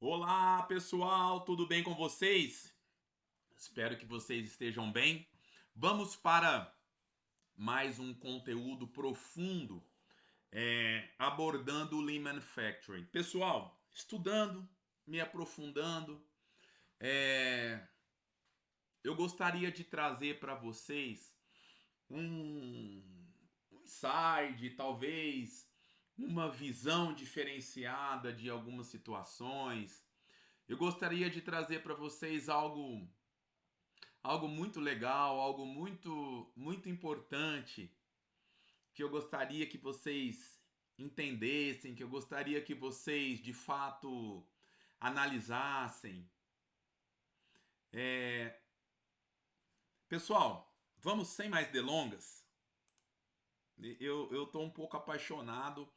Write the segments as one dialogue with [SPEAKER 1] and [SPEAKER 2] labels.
[SPEAKER 1] Olá, pessoal, tudo bem com vocês? Espero que vocês estejam bem. Vamos para mais um conteúdo profundo, abordando o Lean Manufacturing. Pessoal, estudando, me aprofundando, é, eu gostaria de trazer para vocês um insight, talvez uma visão diferenciada de algumas situações. Eu gostaria de trazer para vocês algo muito legal, algo muito importante que eu gostaria que vocês entendessem, que eu gostaria que vocês de fato analisassem. Pessoal, vamos sem mais delongas. Eu tô um pouco apaixonado.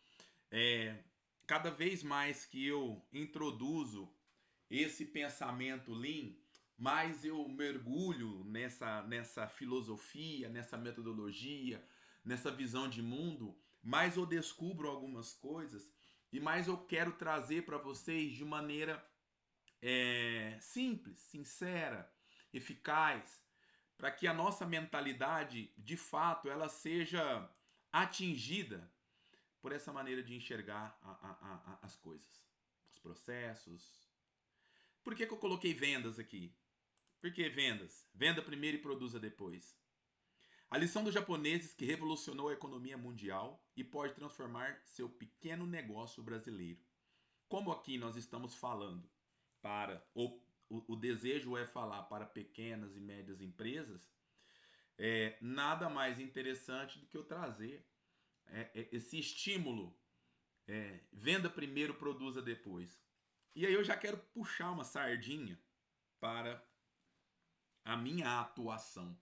[SPEAKER 1] É, Cada vez mais que eu introduzo esse pensamento Lean, mais eu mergulho nessa filosofia, nessa metodologia, nessa visão de mundo, mais eu descubro algumas coisas e mais eu quero trazer para vocês de maneira simples, sincera, eficaz, para que a nossa mentalidade, de fato, ela seja atingida por essa maneira de enxergar as coisas, os processos. Por que eu coloquei vendas aqui? Por que vendas? Venda primeiro e produza depois. A lição dos japoneses que revolucionou a economia mundial e pode transformar seu pequeno negócio brasileiro. Como aqui nós estamos falando para o desejo é falar para pequenas e médias empresas, nada mais interessante do que eu trazer esse estímulo. Venda primeiro, produza depois. E aí eu já quero puxar uma sardinha para a minha atuação.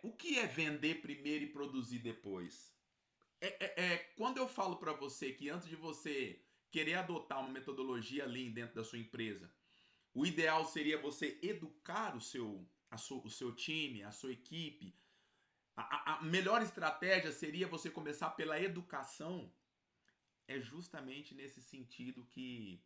[SPEAKER 1] O que é vender primeiro e produzir depois? Quando eu falo para você que antes de você querer adotar uma metodologia Lean dentro da sua empresa, o ideal seria você educar o seu time, a sua equipe. A melhor estratégia seria você começar pela educação. É justamente nesse sentido que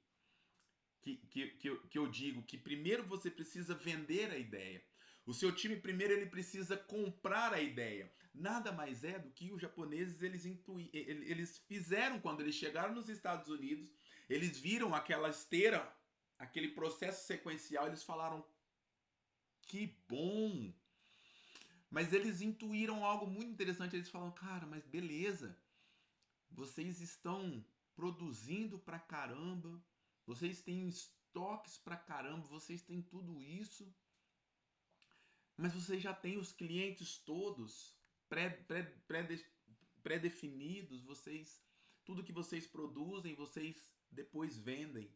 [SPEAKER 1] eu digo que primeiro você precisa vender a ideia. O seu time primeiro ele precisa comprar a ideia. Nada mais é do que os japoneses eles fizeram quando eles chegaram nos Estados Unidos. Eles viram aquela esteira, aquele processo sequencial, eles falaram que bom. Mas eles intuíram algo muito interessante. Eles falaram, cara, mas beleza, vocês estão produzindo pra caramba, vocês têm estoques pra caramba, vocês têm tudo isso, mas vocês já têm os clientes todos pré-definidos, vocês tudo que vocês produzem, vocês depois vendem.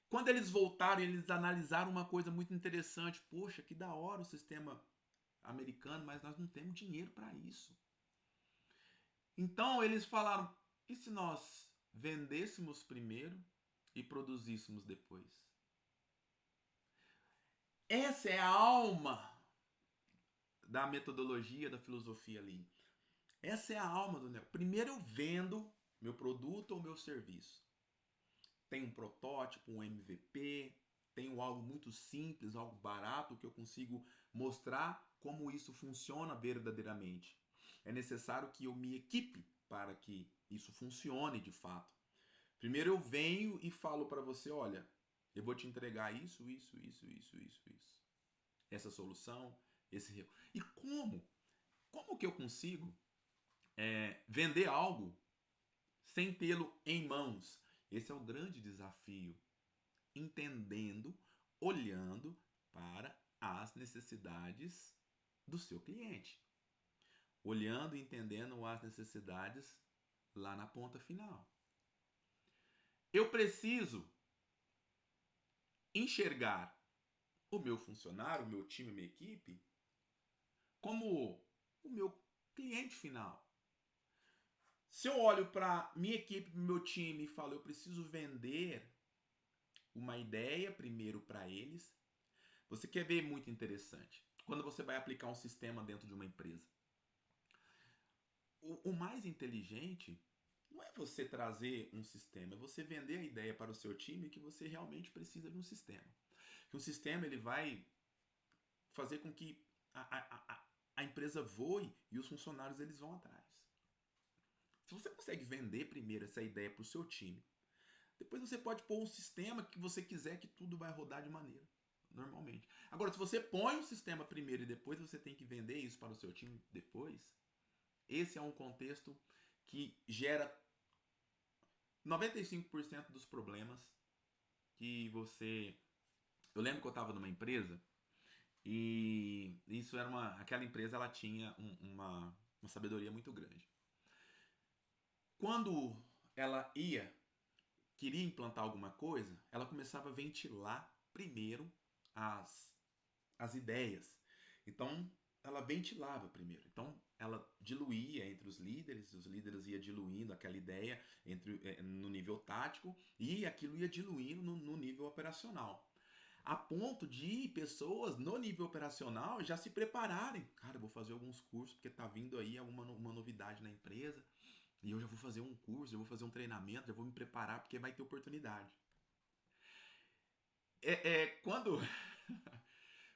[SPEAKER 1] Quando eles voltaram, eles analisaram uma coisa muito interessante. Poxa, que da hora o sistema americano, mas nós não temos dinheiro para isso. Então eles falaram: e se nós vendêssemos primeiro e produzíssemos depois? Essa é a alma da metodologia da filosofia Lean. Essa é a alma do negócio. Primeiro eu vendo meu produto ou meu serviço. Tem um protótipo, um MVP, tenho algo muito simples, algo barato que eu consigo mostrar como isso funciona verdadeiramente. É necessário que eu me equipe para que isso funcione de fato. Primeiro eu venho e falo para você, olha, eu vou te entregar isso. Essa solução, esse erro. E como? Como que eu consigo vender algo sem tê-lo em mãos? Esse é o grande desafio. Entendendo, olhando para as necessidades do seu cliente. Olhando e entendendo as necessidades lá na ponta final. Eu preciso enxergar o meu funcionário, o meu time, a minha equipe, como o meu cliente final. Se eu olho para minha equipe, para o meu time e falo, eu preciso vender uma ideia primeiro para eles, você quer ver muito interessante. Quando você vai aplicar um sistema dentro de uma empresa, o mais inteligente não é você trazer um sistema, é você vender a ideia para o seu time que você realmente precisa de um sistema. Que um sistema ele vai fazer com que a empresa voe e os funcionários eles vão atrás. Se você consegue vender primeiro essa ideia para o seu time, depois você pode pôr um sistema que você quiser que tudo vai rodar de maneira normalmente. Agora, se você põe um sistema primeiro e depois você tem que vender isso para o seu time depois, esse é um contexto que gera 95% dos problemas que você... Eu lembro que eu estava numa empresa e isso era aquela empresa ela tinha uma sabedoria muito grande. Quando ela queria implantar alguma coisa, ela começava a ventilar primeiro as, as ideias. Então, ela ventilava primeiro. Então, ela diluía entre os líderes iam diluindo aquela ideia no nível tático e aquilo ia diluindo no nível operacional. A ponto de pessoas no nível operacional já se prepararem. Cara, eu vou fazer alguns cursos porque tá vindo aí uma novidade na empresa. E eu já vou fazer um curso, eu vou fazer um treinamento, já vou me preparar porque vai ter oportunidade. Quando,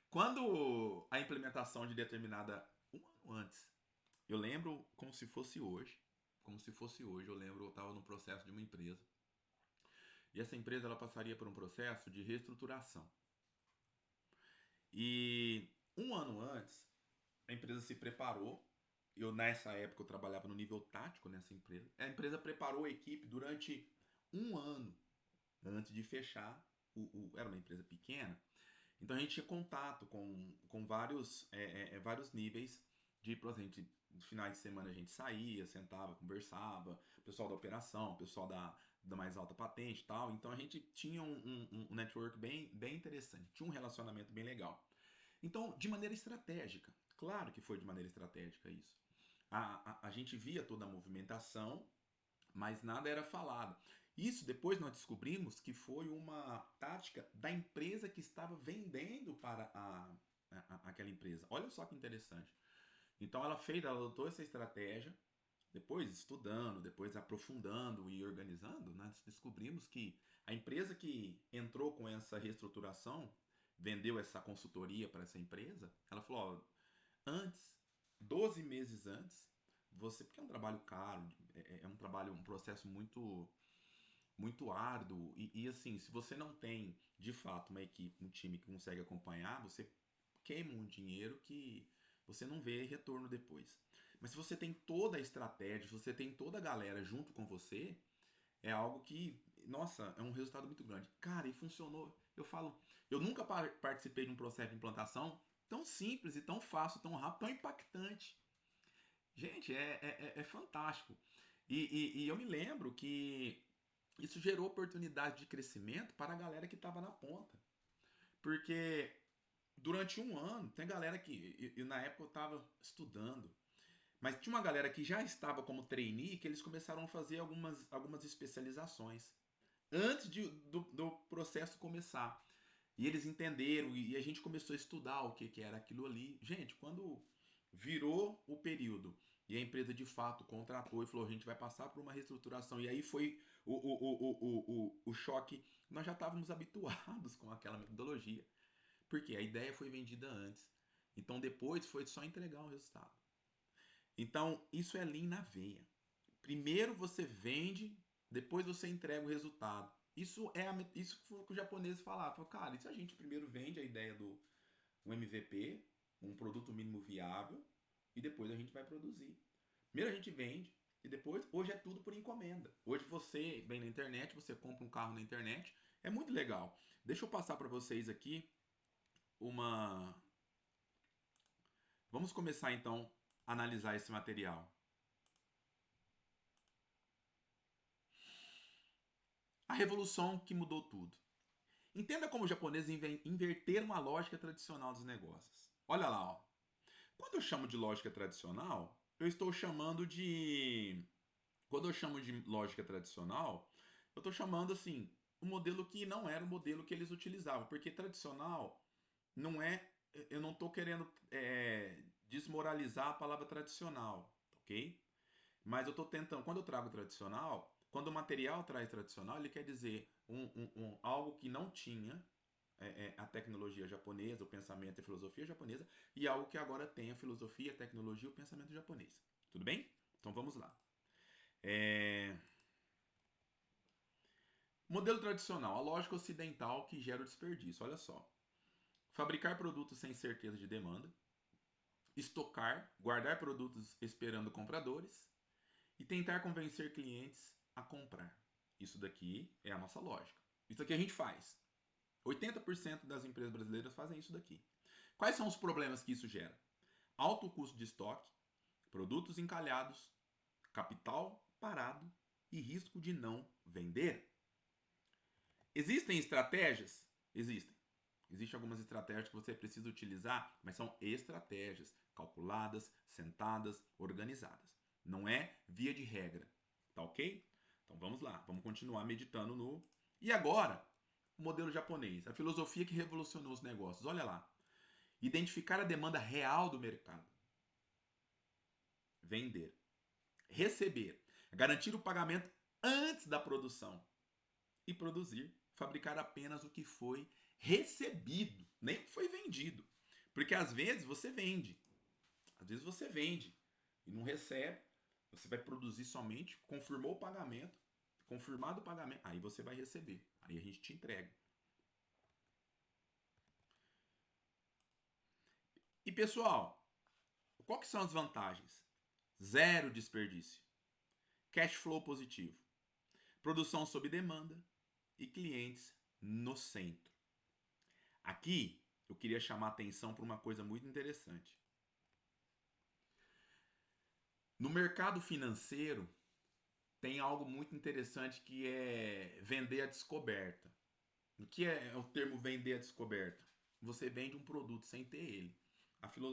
[SPEAKER 1] quando a implementação de determinada... Um ano antes, eu lembro como se fosse hoje. Como se fosse hoje, eu lembro, eu estava no processo de uma empresa. E essa empresa ela passaria por um processo de reestruturação. E um ano antes, a empresa se preparou. Eu, nessa época, eu trabalhava no nível tático nessa empresa. A empresa preparou a equipe durante um ano antes de fechar. Era uma empresa pequena, então a gente tinha contato com vários níveis de, por exemplo, no finais de semana a gente saía, sentava, conversava, pessoal da operação, pessoal da mais alta patente e tal. Então a gente tinha um network bem interessante, tinha um relacionamento bem legal. Então, de maneira estratégica, claro que foi de maneira estratégica isso. A gente via toda a movimentação, mas nada era falado. Isso depois nós descobrimos que foi uma tática da empresa que estava vendendo para aquela empresa. Olha só que interessante. Então ela adotou essa estratégia, depois estudando, depois aprofundando e organizando, nós descobrimos que a empresa que entrou com essa reestruturação, vendeu essa consultoria para essa empresa, ela falou, ó, antes, 12 meses antes, você, porque é um trabalho caro, é um trabalho, um processo muito árduo e assim, se você não tem de fato uma equipe, um time que consegue acompanhar, você queima um dinheiro que você não vê retorno depois. Mas se você tem toda a estratégia, se você tem toda a galera junto com você, é algo que, nossa, é um resultado muito grande. Cara, e funcionou. Eu falo, eu nunca participei de um processo de implantação tão simples e tão fácil, tão rápido, tão impactante. Gente, é fantástico. E eu me lembro que isso gerou oportunidade de crescimento para a galera que estava na ponta. Porque durante um ano, tem galera que, na época eu estava estudando, mas tinha uma galera que já estava como trainee que eles começaram a fazer algumas especializações antes do processo começar. E eles entenderam e a gente começou a estudar o que era aquilo ali. Gente, quando virou o período e a empresa de fato contratou e falou: a gente vai passar por uma reestruturação. E aí foi o choque. Nós já estávamos habituados com aquela metodologia, porque a ideia foi vendida antes. Então depois foi só entregar o resultado. Então isso é Lean na veia. Primeiro você vende, depois você entrega o resultado. Isso foi o que os japoneses falaram. Falaram, cara, e se a gente primeiro vende a ideia do MVP, um produto mínimo viável, e depois a gente vai produzir. Primeiro a gente vende, e depois, hoje é tudo por encomenda. Hoje você vem na internet, você compra um carro na internet, é muito legal. Deixa eu passar para vocês aqui uma... Vamos começar então a analisar esse material. A revolução que mudou tudo. Entenda como os japoneses inverteram a lógica tradicional dos negócios. Olha lá, ó. Quando eu chamo de lógica tradicional, eu estou chamando de... Quando eu chamo de lógica tradicional, eu estou chamando assim, o modelo que não era o modelo que eles utilizavam. Porque tradicional não é... Eu não estou querendo desmoralizar a palavra tradicional, ok? Mas eu estou tentando, quando eu trago tradicional, quando o material traz tradicional, ele quer dizer algo que não tinha a tecnologia japonesa, o pensamento e a filosofia japonesa, e algo que agora tem a filosofia, a tecnologia e o pensamento japonês. Tudo bem? Então vamos lá. Modelo tradicional, a lógica ocidental que gera o desperdício. Olha só. Fabricar produtos sem certeza de demanda, estocar, guardar produtos esperando compradores e tentar convencer clientes a comprar. Isso daqui é a nossa lógica. Isso aqui a gente faz. 80% das empresas brasileiras fazem isso daqui. Quais são os problemas que isso gera? Alto custo de estoque, produtos encalhados, capital parado e risco de não vender. Existem estratégias? Existem. Existem algumas estratégias que você precisa utilizar, mas são estratégias calculadas, sentadas, organizadas. Não é via de regra. Tá ok? Então vamos lá, vamos continuar meditando no. E agora, o modelo japonês, a filosofia que revolucionou os negócios. Olha lá. Identificar a demanda real do mercado. Vender. Receber. Garantir o pagamento antes da produção. E produzir. Fabricar apenas o que foi recebido, nem o que foi vendido. Porque às vezes você vende. Às vezes você vende e não recebe. Você vai produzir somente, confirmou o pagamento, confirmado o pagamento, aí você vai receber. Aí a gente te entrega. E pessoal, qual que são as vantagens? Zero desperdício, cash flow positivo, produção sob demanda e clientes no centro. Aqui eu queria chamar a atenção para uma coisa muito interessante. No mercado financeiro tem algo muito interessante que é vender a descoberta. O que é o termo vender a descoberta? Você vende um produto sem ter ele.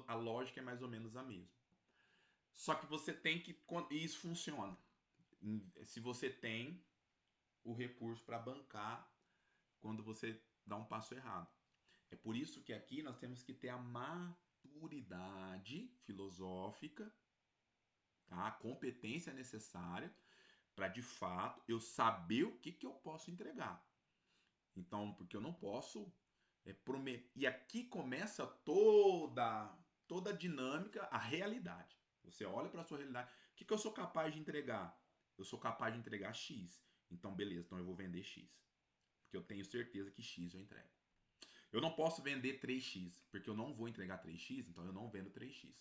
[SPEAKER 1] A lógica é mais ou menos a mesma. Só que você tem que. E isso funciona. Se você tem o recurso para bancar quando você dá um passo errado. É por isso que aqui nós temos que ter a maturidade filosófica, tá? A competência necessária para de fato eu saber o que eu posso entregar. Então, porque eu não posso prometer. E aqui começa toda a dinâmica, a realidade. Você olha para a sua realidade. O que eu sou capaz de entregar? Eu sou capaz de entregar X. Então, beleza, então eu vou vender X. Porque eu tenho certeza que X eu entrego. Eu não posso vender 3X, porque eu não vou entregar 3X, então eu não vendo 3X.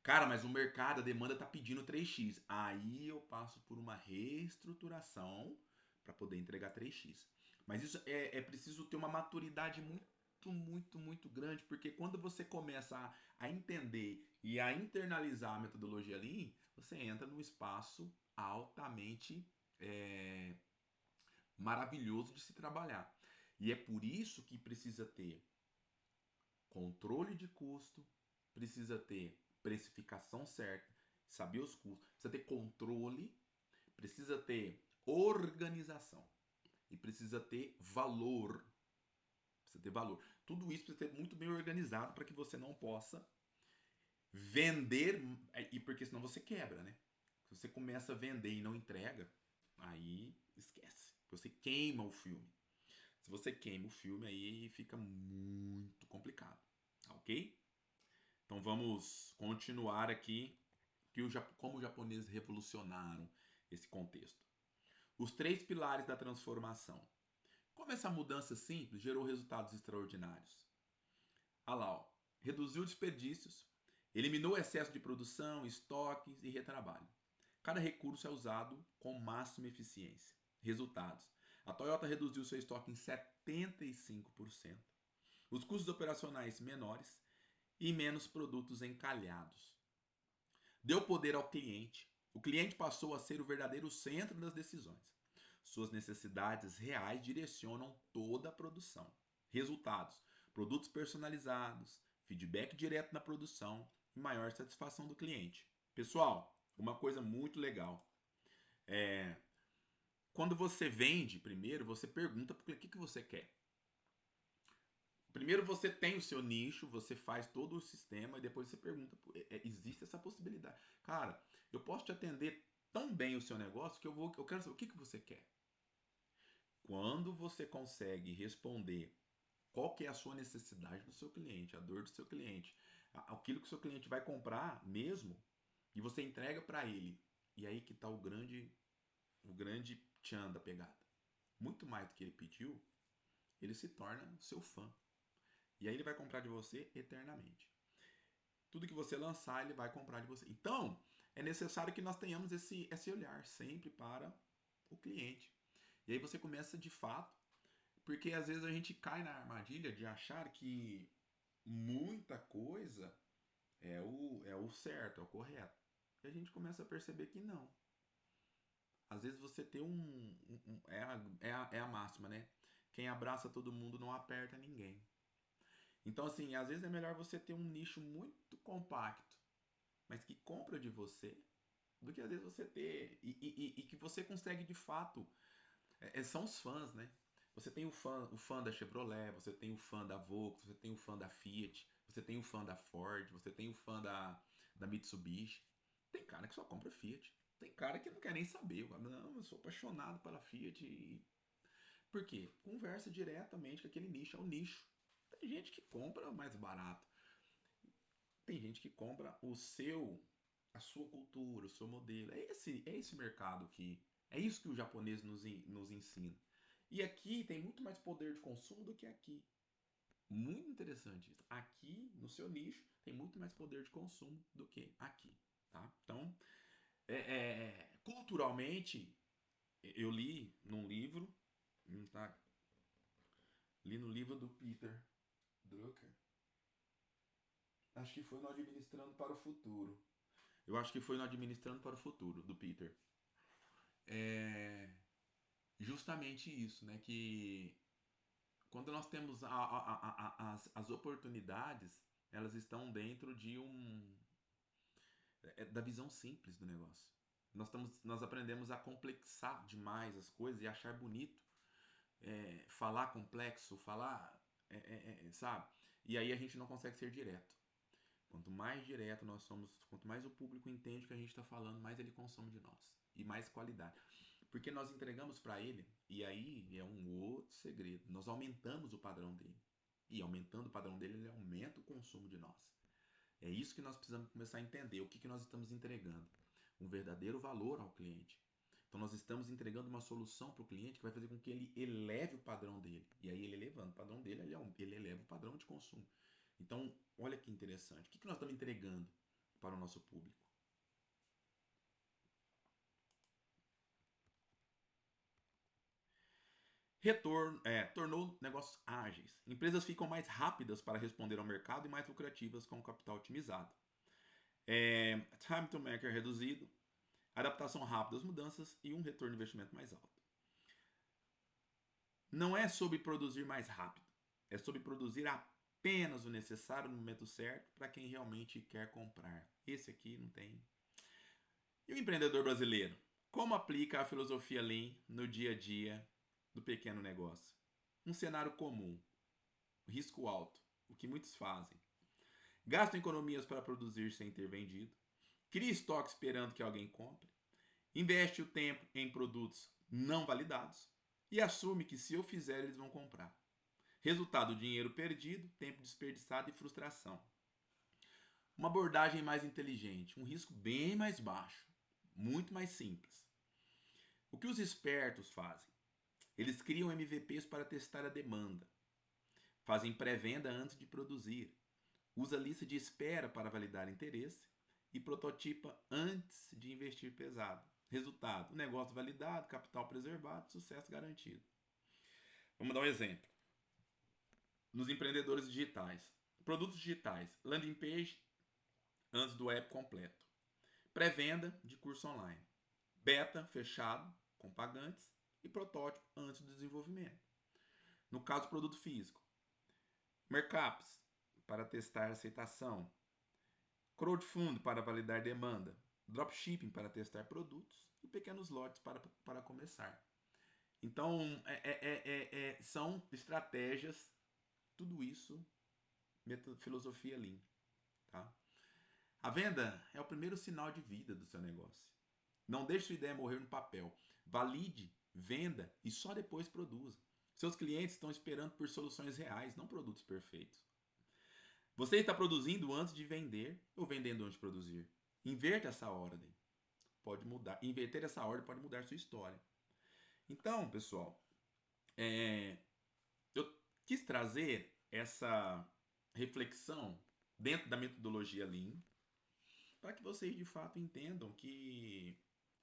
[SPEAKER 1] Cara, mas o mercado, a demanda tá pedindo 3X. Aí eu passo por uma reestruturação para poder entregar 3X. Mas isso é preciso ter uma maturidade muito grande, porque quando você começa a entender e a internalizar a metodologia Lean, você entra num espaço altamente maravilhoso de se trabalhar. E é por isso que precisa ter controle de custo, precisa ter precificação certa, saber os custos, precisa ter controle, precisa ter organização e precisa ter valor. Precisa ter valor. Tudo isso precisa ter muito bem organizado para que você não possa vender, e porque senão você quebra, né? Se você começa a vender e não entrega, aí esquece. Você queima o filme. Se você queima o filme, aí fica muito complicado. Ok? Então vamos continuar aqui como os japoneses revolucionaram esse contexto. Os três pilares da transformação. Como essa mudança simples gerou resultados extraordinários? Olha lá, ó. Reduziu desperdícios, eliminou excesso de produção, estoques e retrabalho. Cada recurso é usado com máxima eficiência. Resultados. A Toyota reduziu seu estoque em 75%. Os custos operacionais menores e menos produtos encalhados. Deu poder ao cliente. O cliente passou a ser o verdadeiro centro das decisões. Suas necessidades reais direcionam toda a produção. Resultados: produtos personalizados, feedback direto na produção e maior satisfação do cliente. Pessoal, uma coisa muito legal. Quando você vende, primeiro você pergunta para o que você quer. Primeiro você tem o seu nicho, você faz todo o sistema e depois você pergunta, existe essa possibilidade? Cara, eu posso te atender tão bem o seu negócio que eu quero saber o que você quer. Quando você consegue responder qual que é a sua necessidade do seu cliente, a dor do seu cliente, aquilo que o seu cliente vai comprar mesmo, e você entrega para ele. E aí que tá o grande tchan da pegada. Muito mais do que ele pediu, ele se torna seu fã. E aí ele vai comprar de você eternamente. Tudo que você lançar, ele vai comprar de você. Então, é necessário que nós tenhamos esse olhar sempre para o cliente. E aí você começa de fato, porque às vezes a gente cai na armadilha de achar que muita coisa é o certo, é o correto. E a gente começa a perceber que não. Às vezes você tem é a máxima, né? Quem abraça todo mundo não aperta ninguém. Então, assim, às vezes é melhor você ter um nicho muito compacto, mas que compra de você, do que às vezes você ter. E que você consegue de fato. São os fãs, né? Você tem o fã da Chevrolet, você tem o fã da Volkswagen, você tem o fã da Fiat, você tem o fã da Ford, você tem o fã da Mitsubishi. Tem cara que só compra Fiat. Tem cara que não quer nem saber. Não, eu sou apaixonado pela Fiat. Por quê? Conversa diretamente com aquele nicho. É o nicho. Tem gente que compra mais barato. Tem gente que compra a sua cultura, o seu modelo. É esse mercado que. É isso que o japonês nos ensina. E aqui tem muito mais poder de consumo do que aqui. Muito interessante isso. Aqui, no seu nicho, tem muito mais poder de consumo do que aqui. Tá? Então, culturalmente, eu li num livro, tá? Li no livro do Peter Drucker. Acho que foi no Administrando para o Futuro. Eu acho que foi no Administrando para o Futuro, do Peter. É justamente isso, né? Que quando nós temos as oportunidades, elas estão dentro da visão simples do negócio. Nós aprendemos a complexar demais as coisas e achar bonito, falar complexo, falar, sabe? E aí a gente não consegue ser direto. Quanto mais direto nós somos, quanto mais o público entende o que a gente está falando, mais ele consome de nós. E mais qualidade. Porque nós entregamos para ele, e aí é um outro segredo. Nós aumentamos o padrão dele. E aumentando o padrão dele, ele aumenta o consumo de nós. É isso que nós precisamos começar a entender. O que nós estamos entregando? Um verdadeiro valor ao cliente. Então nós estamos entregando uma solução para o cliente que vai fazer com que ele eleve o padrão dele. E aí ele elevando o padrão dele, ele eleva o padrão de consumo. Então, olha que interessante. O que nós estamos entregando para o nosso público? Tornou negócios ágeis. Empresas ficam mais rápidas para responder ao mercado e mais lucrativas com o capital otimizado. Time to market reduzido, adaptação rápida às mudanças e um retorno de investimento mais alto. Não é sobre produzir mais rápido, é sobre produzir apenas o necessário no momento certo para quem realmente quer comprar. Esse aqui não tem. E o empreendedor brasileiro? Como aplica a filosofia Lean no dia a dia do pequeno negócio? Um cenário comum, risco alto, o que muitos fazem. Gastam economias para produzir sem ter vendido. Cria estoque esperando que alguém compre. Investe o tempo em produtos não validados. E assume que se eu fizer, eles vão comprar. Resultado: dinheiro perdido, tempo desperdiçado e frustração. Uma abordagem mais inteligente, um risco bem mais baixo, muito mais simples. O que os espertos fazem? Eles criam MVPs para testar a demanda. Fazem pré-venda antes de produzir. Usa lista de espera para validar interesse e prototipa antes de investir pesado. Resultado: negócio validado, capital preservado, sucesso garantido. Vamos dar um exemplo. Nos empreendedores digitais. Produtos digitais. Landing page antes do app completo. Pré-venda de curso online. Beta fechado com pagantes e protótipo antes do desenvolvimento. No caso, produto físico. Mercaps para testar aceitação. Crowdfunding para validar demanda. Dropshipping para testar produtos e pequenos lotes para começar. Então, são estratégias tudo isso, filosofia Lean, tá? A venda é o primeiro sinal de vida do seu negócio. Não deixe sua ideia morrer no papel. Valide, venda e só depois produza. Seus clientes estão esperando por soluções reais, não produtos perfeitos. Você está produzindo antes de vender ou vendendo antes de produzir? Inverta essa ordem. Pode mudar. Inverter essa ordem pode mudar sua história. Então, pessoal, eu quis trazer essa reflexão dentro da metodologia Lean para que vocês de fato entendam que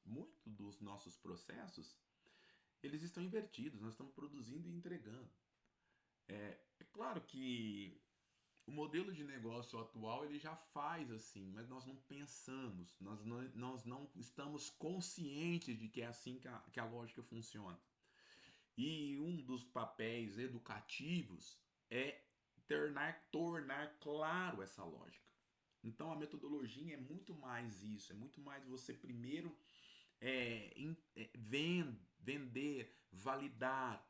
[SPEAKER 1] muito dos nossos processos eles estão invertidos. Nós estamos produzindo e entregando. É claro que o modelo de negócio atual ele já faz assim, mas nós não pensamos, nós não estamos conscientes de que é assim que a lógica funciona. E um dos papéis educativos é tornar claro essa lógica. Então a metodologia é muito mais isso, é muito mais você primeiro vender, validar,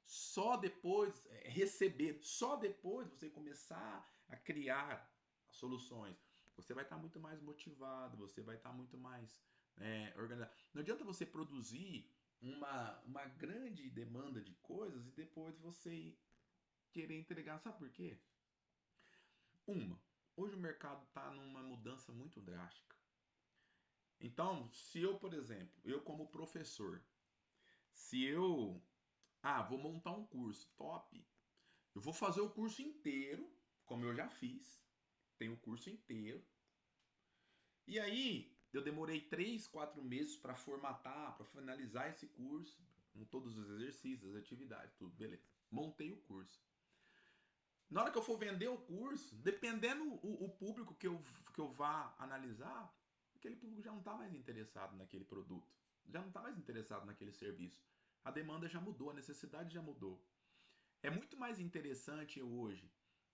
[SPEAKER 1] só depois receber, só depois você começar a criar soluções. Você vai estar muito mais motivado, você vai estar muito mais organizado. Não adianta você produzir uma grande demanda de coisas e depois você querer entregar. Sabe por quê? Hoje o mercado está numa mudança muito drástica. Então, se eu, por exemplo, eu como professor, se eu, vou montar um curso top, eu vou fazer o curso inteiro, como eu já fiz, tem o curso inteiro, e aí eu demorei 3, 4 meses para formatar, para finalizar esse curso, com todos os exercícios, as atividades, tudo, beleza. Montei o curso. Na hora que eu for vender o curso, dependendo o público que eu vá analisar, aquele público já não está mais interessado naquele produto, já não está mais interessado naquele serviço. A demanda já mudou, a necessidade já mudou. É muito mais interessante hoje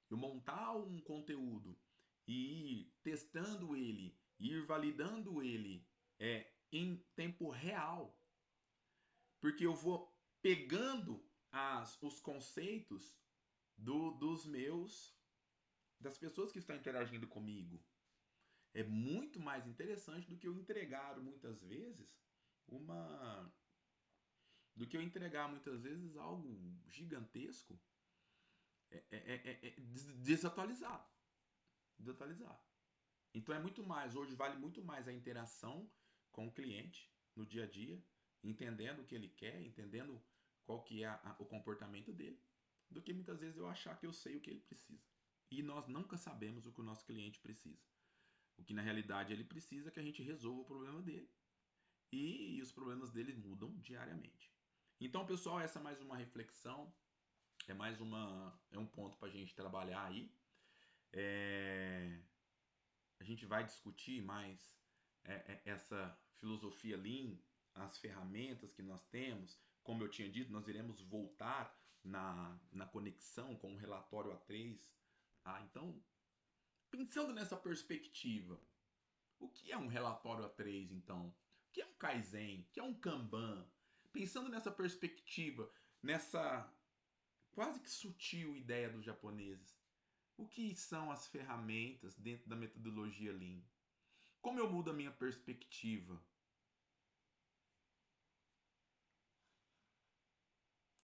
[SPEAKER 1] eu montar um conteúdo e ir testando ele, ir validando ele em tempo real, porque eu vou pegando os conceitos dos meus das pessoas que estão interagindo comigo. É muito mais interessante do que eu entregar muitas vezes uma do que eu entregar muitas vezes algo gigantesco desatualizado. Desatualizado. Então é muito mais, hoje vale muito mais a interação com o cliente no dia a dia, entendendo o que ele quer, entendendo qual que é o comportamento dele, do que muitas vezes eu achar que eu sei o que ele precisa. E nós nunca sabemos o que o nosso cliente precisa. O que na realidade ele precisa é que a gente resolva o problema dele. E os problemas dele mudam diariamente. Então, pessoal, essa é mais uma reflexão, é um ponto para a gente trabalhar aí. A gente vai discutir mais essa filosofia Lean, as ferramentas que nós temos. Como eu tinha dito, nós iremos voltar na conexão com o relatório A3. Então, pensando nessa perspectiva, o que é um relatório A3 então? O que é um Kaizen? O que é um Kanban? Pensando nessa perspectiva, nessa quase que sutil ideia dos japoneses, o que são as ferramentas dentro da metodologia Lean? Como eu mudo a minha perspectiva?